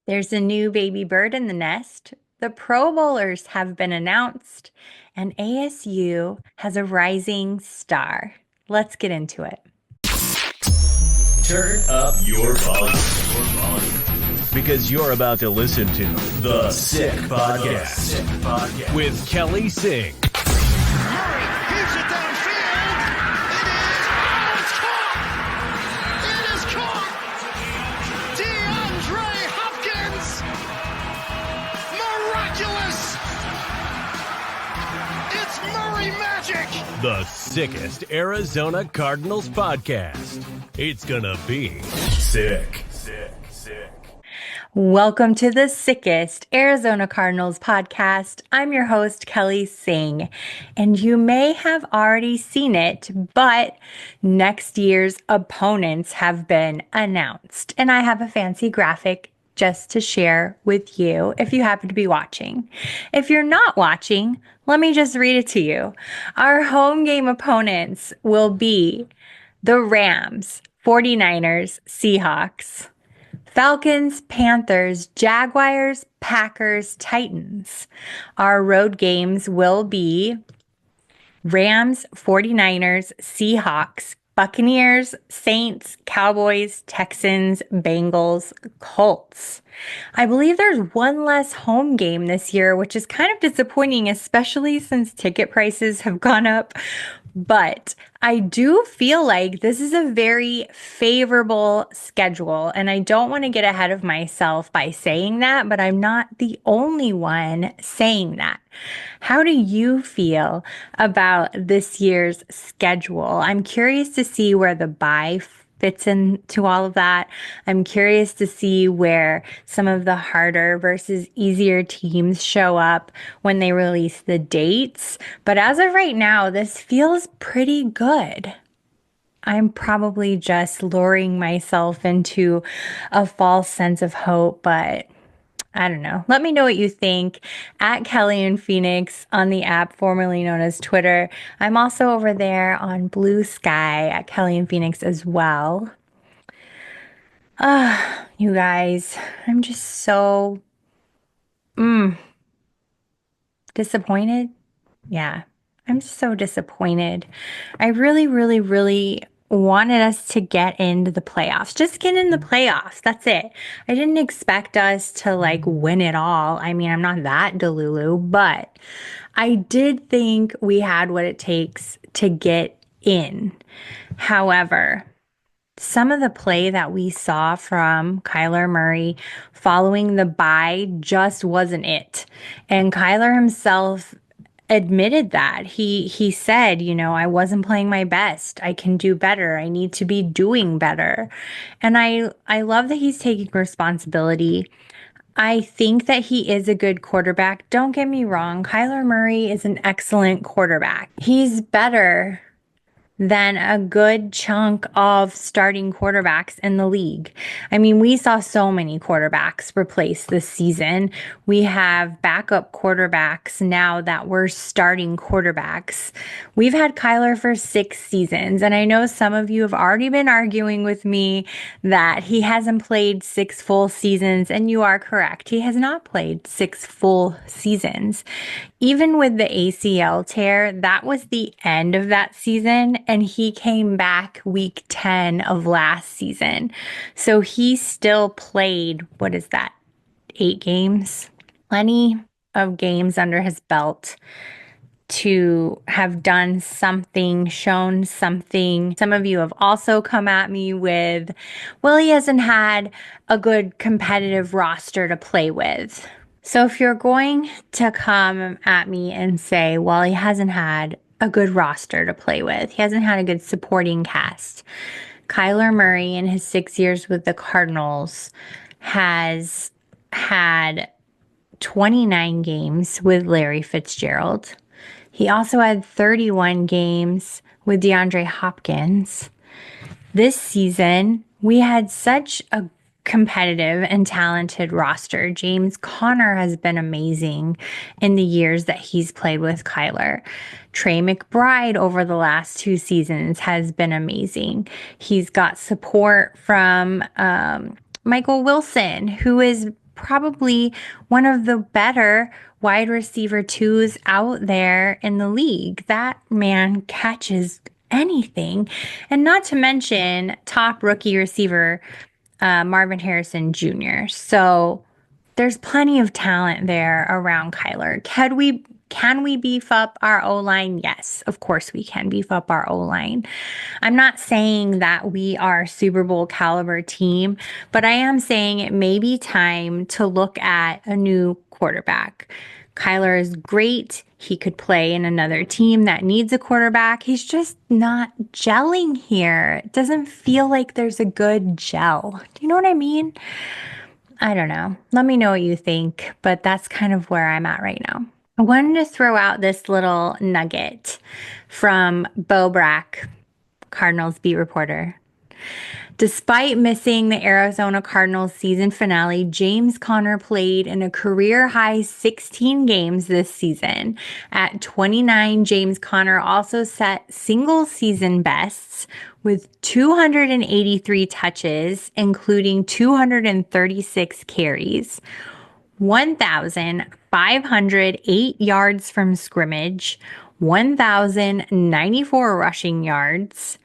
There's a new baby bird in the nest. The Pro Bowlers have been announced, and ASU has a rising star. Let's get into it. Turn up your volume. Because you're about to listen to The Sick Podcast with Kelly Singh. Murray heaves it downfield. It's caught. It is caught. DeAndre Hopkins. Miraculous. It's Murray magic. The sickest Arizona Cardinals podcast. It's gonna be sick. Welcome to the sickest Arizona Cardinals podcast. I'm your host, Kelly Singh, and you may have already seen it, but next year's opponents have been announced, and I have a fancy graphic just to share with you if you happen to be watching. If you're not watching, let me just read it to you. Our home game opponents will be the Rams, 49ers, Seahawks, Falcons, Panthers, Jaguars, Packers, Titans. Our road games will be Rams, 49ers, Seahawks, Buccaneers, Saints, Cowboys, Texans, Bengals, Colts. I believe there's one less home game this year, which is kind of disappointing, especially since ticket prices have gone up. But I do feel like this is a very favorable schedule, and I don't want to get ahead of myself by saying that, but I'm not the only one saying that. How do you feel about this year's schedule? I'm curious to see where the bye fits into all of that. I'm curious to see where some of the harder versus easier teams show up when they release the dates. But as of right now, this feels pretty good. I'm probably just luring myself into a false sense of hope, but I don't know. Let me know what you think at Kelly in Phoenix on the app formerly known as Twitter. I'm also over there on Blue Sky at Kelly in Phoenix as well. You guys, I'm just so disappointed. Yeah, I'm so disappointed. I really wanted us to get into the playoffs. Just get in the playoffs. That's it. I didn't expect us to win it all. I mean, I'm not that delulu, but I did think we had what it takes to get in. However, some of the play that we saw from Kyler Murray following the bye just wasn't it. And Kyler himself admitted that. He said, I wasn't playing my best. I can do better. I need to be doing better. And I love that he's taking responsibility. I think that he is a good quarterback. Don't get me wrong. Kyler Murray is an excellent quarterback. He's better than a good chunk of starting quarterbacks in the league. I mean, we saw so many quarterbacks replaced this season. We have backup quarterbacks now that were starting quarterbacks. We've had Kyler for 6 seasons, and I know some of you have already been arguing with me that he hasn't played 6 full seasons, and you are correct. He has not played 6 full seasons. Even with the ACL tear, that was the end of that season, and he came back week 10 of last season. So he still played, 8 games? Plenty of games under his belt to have done something, shown something. Some of you have also come at me with, well, he hasn't had a good competitive roster to play with. So if you're going to come at me and say, well, he hasn't had a good roster to play with, he hasn't had a good supporting cast. Kyler Murray in his 6 years with the Cardinals has had 29 games with Larry Fitzgerald. He also had 31 games with DeAndre Hopkins. This season, we had such a competitive and talented roster. James Conner has been amazing in the years that he's played with Kyler. Trey McBride over the last 2 seasons has been amazing. He's got support from Michael Wilson, who is probably one of the better wide receiver twos out there in the league. That man catches anything. And not to mention top rookie receiver Marvin Harrison Jr. So there's plenty of talent there around Kyler. Can we beef up our O line? Yes, of course we can beef up our O line. I'm not saying that we are a Super Bowl caliber team, but I am saying it may be time to look at a new quarterback. Kyler is great. He could play in another team that needs a quarterback. He's just not gelling here. It doesn't feel like there's a good gel. Do you know what I mean? I don't know. Let me know what you think, but that's kind of where I'm at right now. I wanted to throw out this little nugget from Bo Brack, Cardinals beat reporter. Despite missing the Arizona Cardinals season finale, James Conner played in a career high 16 games this season. At 29, James Conner also set single season bests with 283 touches, including 236 carries, 1,508 yards from scrimmage, 1,094 rushing yards.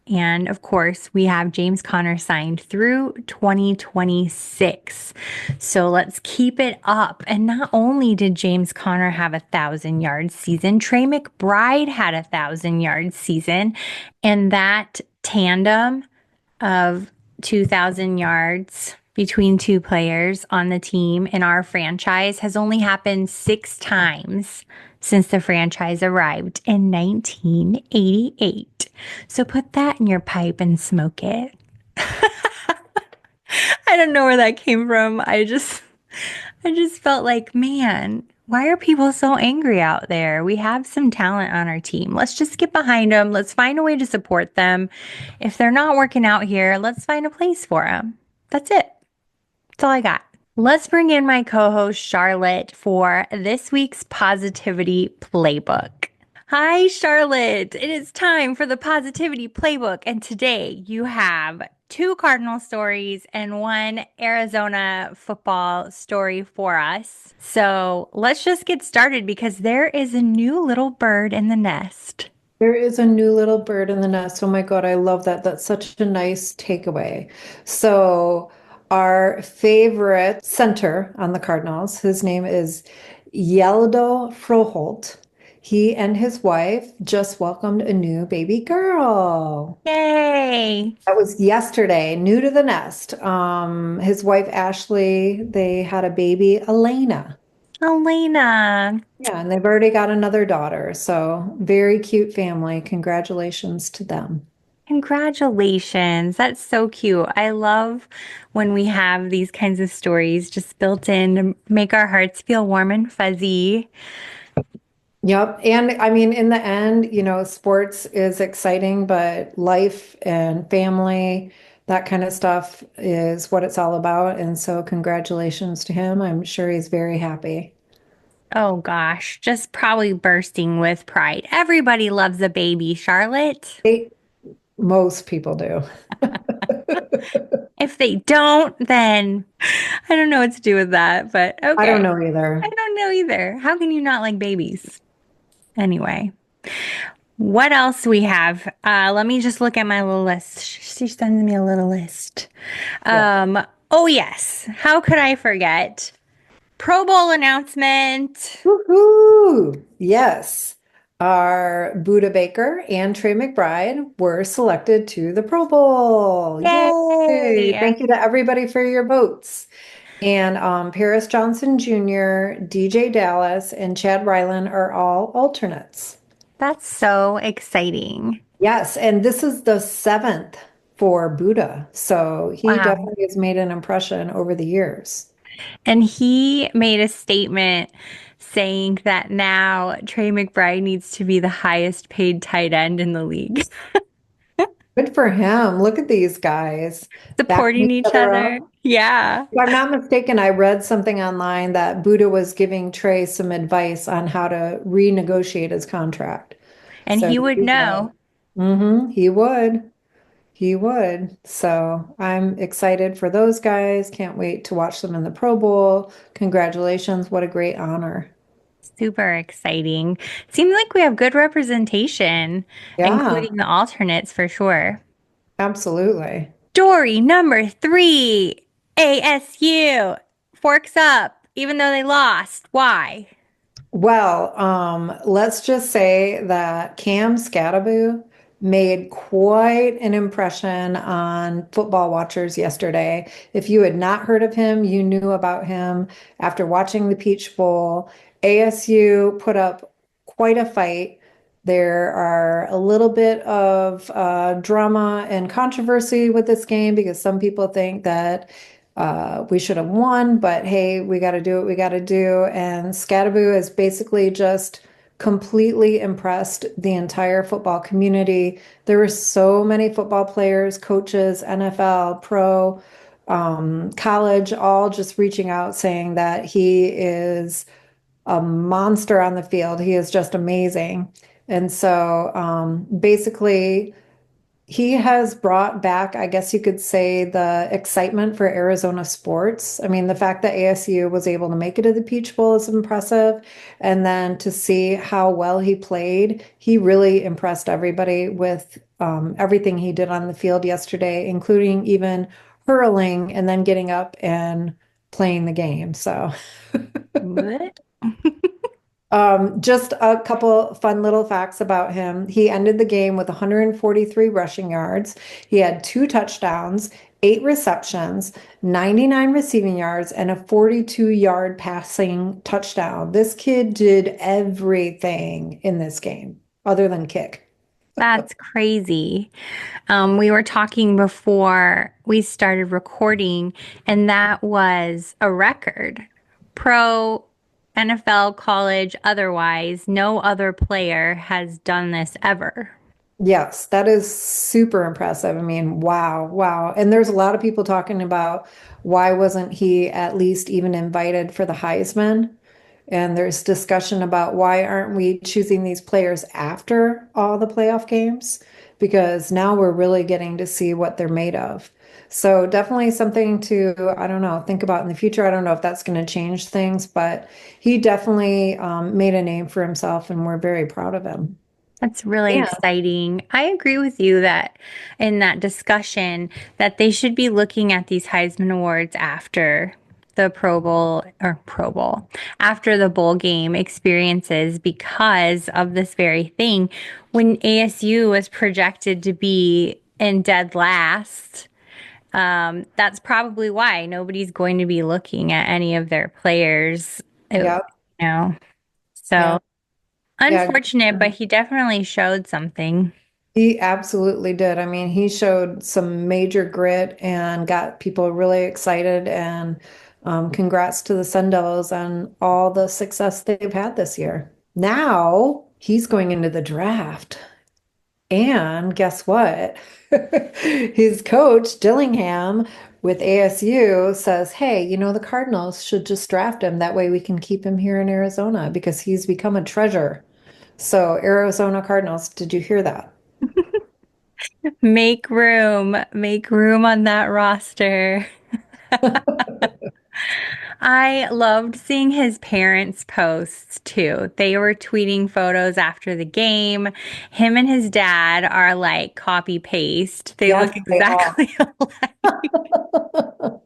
And of course, we have James Conner signed through 2026. So let's keep it up. And not only did James Conner have 1,000-yard season, Trey McBride had 1,000-yard season. And that tandem of 2,000 yards between two players on the team in our franchise has only happened 6 times since the franchise arrived in 1988. So put that in your pipe and smoke it. I don't know where that came from. I just felt like, man, why are people so angry out there? We have some talent on our team. Let's just get behind them. Let's find a way to support them. If they're not working out here, let's find a place for them. That's it. That's all I got. Let's bring in my co-host Charlotte for this week's Positivity Playbook. Hi, Charlotte. It is time for the Positivity Playbook. And today you have 2 Cardinal stories and 1 Arizona football story for us. So let's just get started because there is a new little bird in the nest. There is a new little bird in the nest. Oh my God, I love that. That's such a nice takeaway. So, our favorite center on the Cardinals, his name is Yeldo Froholt. He and his wife just welcomed a new baby girl. Yay! That was yesterday, new to the nest. His wife Ashley, they had a baby, Elena. Elena. Yeah, and they've already got another daughter. So, very cute family. Congratulations to them. Congratulations. That's so cute. I love when we have these kinds of stories just built in to make our hearts feel warm and fuzzy. Yep. And I mean, in the end, sports is exciting, but life and family, that kind of stuff is what it's all about. And so, congratulations to him. I'm sure he's very happy. Oh gosh, just probably bursting with pride. Everybody loves a baby, Charlotte. Most people do. If they don't, then I don't know what to do with that, but okay. I don't know either. I don't know either. How can you not like babies? Anyway, what else we have? Let me just look at my little list. She sends me a little list. Yeah. Oh yes. How could I forget? Pro Bowl announcement. Woohoo! Yes. Our Buda Baker and Trey McBride were selected to the Pro Bowl. Yay! Yay! Thank you to everybody for your votes. And Paris Johnson Jr., DJ Dallas, and Chad Ryland are all alternates. That's so exciting. Yes, and this is the 7th for Buddha. So he Wow. definitely has made an impression over the years. And he made a statement saying that now Trey McBride needs to be the highest paid tight end in the league, Good for him. Look at these guys backing supporting each other other. up. Yeah. If I'm not mistaken, I read something online that Buddha was giving Trey some advice on how to renegotiate his contract. And So he would know. he would. He would. So I'm excited for those guys. Can't wait to watch them in the Pro Bowl. Congratulations. What a great honor. Super exciting. Seems like we have good representation, Yeah, including the alternates for sure. absolutely. Story number three, ASU forks up, even though they lost. Why? Well, let's just say that Cam Skattebo made quite an impression on football watchers yesterday. If you had not heard of him, you knew about him after watching the Peach Bowl. ASU put up quite a fight. There are a little bit of drama and controversy with this game because some people think that we should have won, but hey, we got to do what we got to do. And Scatteroo has basically just completely impressed the entire football community. There were so many football players, coaches, NFL, pro, college, all just reaching out saying that he is a monster on the field. He is just amazing. And so basically, he has brought back, I guess you could say, the excitement for Arizona sports. I mean, the fact that ASU was able to make it to the Peach Bowl is impressive. And then to see how well he played, he really impressed everybody with everything he did on the field yesterday, including even hurling and then getting up and playing the game. So What? just a couple fun little facts about him. He ended the game with 143 rushing yards. He had two touchdowns, eight receptions, 99 receiving yards, and a 42-yard passing touchdown. This kid did everything in this game other than kick. That's crazy. We were talking before we started recording, and that was a record. Pro, NFL, college, otherwise, no other player has done this ever. Yes, that is super impressive. I mean, wow, wow. And there's a lot of people talking about why wasn't he at least even invited for the Heisman? And there's discussion about why aren't we choosing these players after all the playoff games? Because now we're really getting to see what they're made of. So definitely something to, I don't know, think about in the future. I don't know if that's going to change things, but he definitely made a name for himself, and we're very proud of him. That's really Yeah. exciting. I agree with you that in that discussion that they should be looking at these Heisman Awards after the Pro Bowl, after the bowl game experiences because of this very thing. When ASU was projected to be in dead last, that's probably why nobody's going to be looking at any of their players, Yeah. you know. Yeah. So Yeah. unfortunate, but he definitely showed something. He absolutely did. I mean, he showed some major grit and got people really excited. And congrats to the Sun Devils on all the success they've had this year. Now he's going into the draft. And guess what? His coach, Dillingham, with ASU says, hey, the Cardinals should just draft him. That way we can keep him here in Arizona because he's become a treasure. So, Arizona Cardinals, did you hear that? Make room on that roster. I loved seeing his parents' posts too. They were tweeting photos after the game. Him and his dad are like copy paste. They Yes, look they are. exactly alike.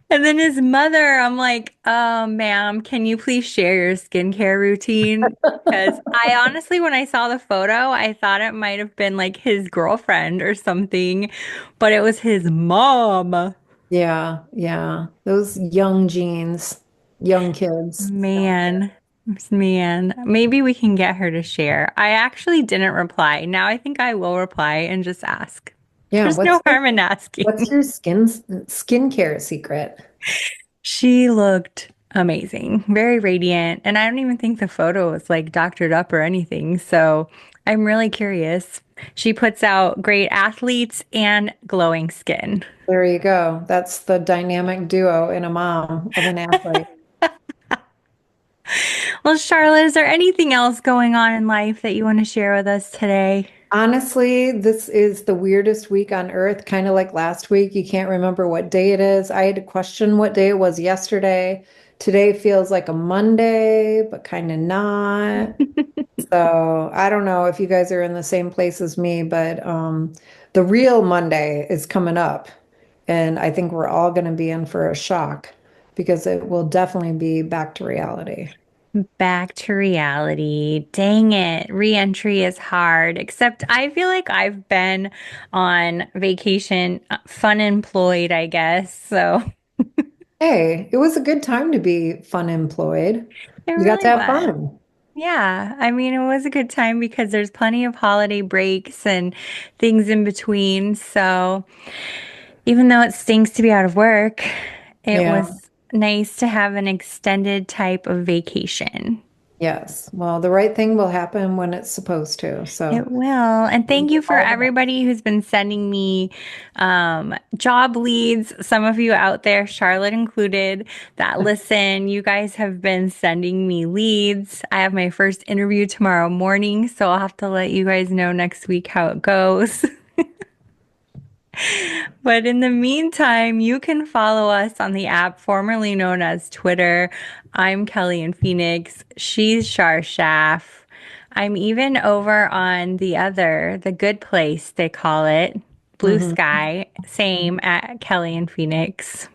And then his mother, I'm like, ma'am, can you please share your skincare routine? Because I honestly, when I saw the photo, I thought it might have been like his girlfriend or something, but it was his mom. Yeah, yeah. Those young genes, young kids. Man, man, maybe we can get her to share. I actually didn't reply. Now I think I will reply and just ask. Yeah, There's no harm in asking. what's your skincare secret? She looked amazing, very radiant, and I don't even think the photo was like doctored up or anything. So I'm really curious. She puts out great athletes and glowing skin. There you go. That's the dynamic duo in a mom of an athlete. Well, Charlotte, is there anything else going on in life that you want to share with us today? Honestly, this is the weirdest week on earth, kind of like last week. You can't remember what day it is. I had to question what day it was yesterday. Today feels like a Monday, but kind of not. So I don't know if you guys are in the same place as me, but the real Monday is coming up. And I think we're all going to be in for a shock because it will definitely be back to reality. Back to reality. Dang it. Reentry is hard, except I feel like I've been on vacation, fun employed, I guess. So Hey, it was a good time to be fun employed. it You got to really have was. fun. Yeah. I mean, it was a good time because there's plenty of holiday breaks and things in between. So even though it stinks to be out of work, it Yeah. was nice to have an extended type of vacation. Yes. Well, the right thing will happen when it's supposed to. So It will. And thank you for all the best. everybody who's been sending me job leads. Some of you out there, Charlotte included, that listen. You guys have been sending me leads. I have my first interview tomorrow morning, so I'll have to let you guys know next week how it goes. But in the meantime, you can follow us on the app formerly known as Twitter. I'm Kelly in Phoenix. She's Shar Shaff. I'm even over on the good place, they call it, Blue Mhm. Sky, same at Kelly in Phoenix.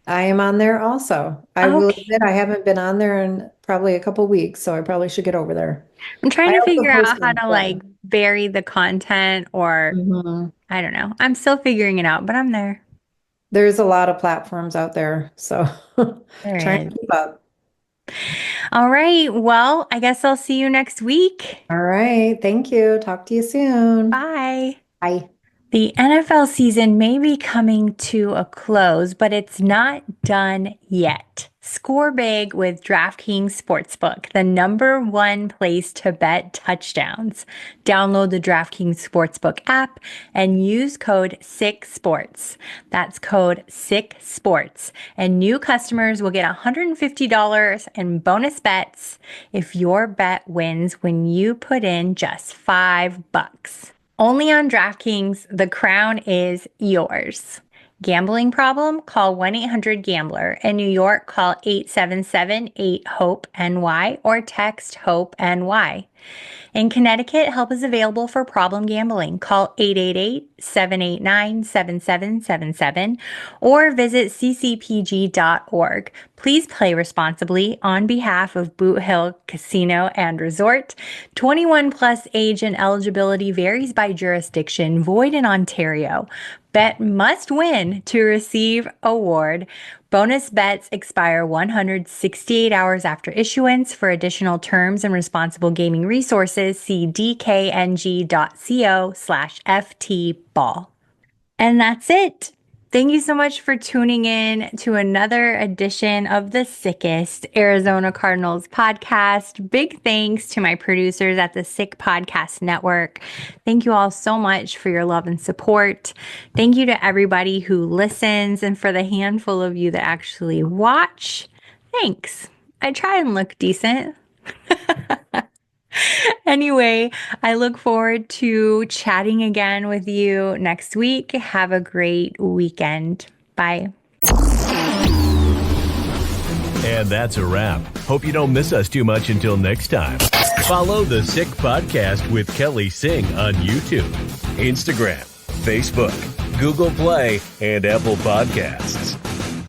I am on there also. I will Okay. admit I haven't been on there in probably a couple weeks, so I probably should get over there. I'm trying I to also figure out post how on to like Twitter. vary the content or Mhm. I don't know. I'm still figuring it out, but I'm there. There's a lot of platforms out there, so There trying is. to keep up. All right. Well, I guess I'll see you next week. All right. Thank you. Talk to you soon. Bye. Bye. The NFL season may be coming to a close, but it's not done yet. Score big with DraftKings Sportsbook, the number one place to bet touchdowns. Download the DraftKings Sportsbook app and use code SICKSPORTS. That's code SICKSPORTS. And new customers will get $150 in bonus bets if your bet wins when you put in just $5. Only on DraftKings, the crown is yours. Gambling problem? Call 1-800-GAMBLER. In New York, call 877-8-HOPE-NY or text HOPE-NY. In Connecticut, help is available for problem gambling. Call 888-789-7777 or visit ccpg.org. Please play responsibly on behalf of Boot Hill Casino and Resort. 21 plus age and eligibility varies by jurisdiction, void in Ontario. Bet must win to receive award. Bonus bets expire 168 hours after issuance. For additional terms and responsible gaming resources, see dkng.co/ftball. And that's it. Thank you so much for tuning in to another edition of the Sickest Arizona Cardinals podcast. Big thanks to my producers at the Sick Podcast Network. Thank you all so much for your love and support. Thank you to everybody who listens and for the handful of you that actually watch. Thanks. I try and look decent. Anyway, I look forward to chatting again with you next week. Have a great weekend. Bye. And that's a wrap. Hope you don't miss us too much until next time. Follow the Sick Podcast with Kelly Singh on YouTube, Instagram, Facebook, Google Play, and Apple Podcasts.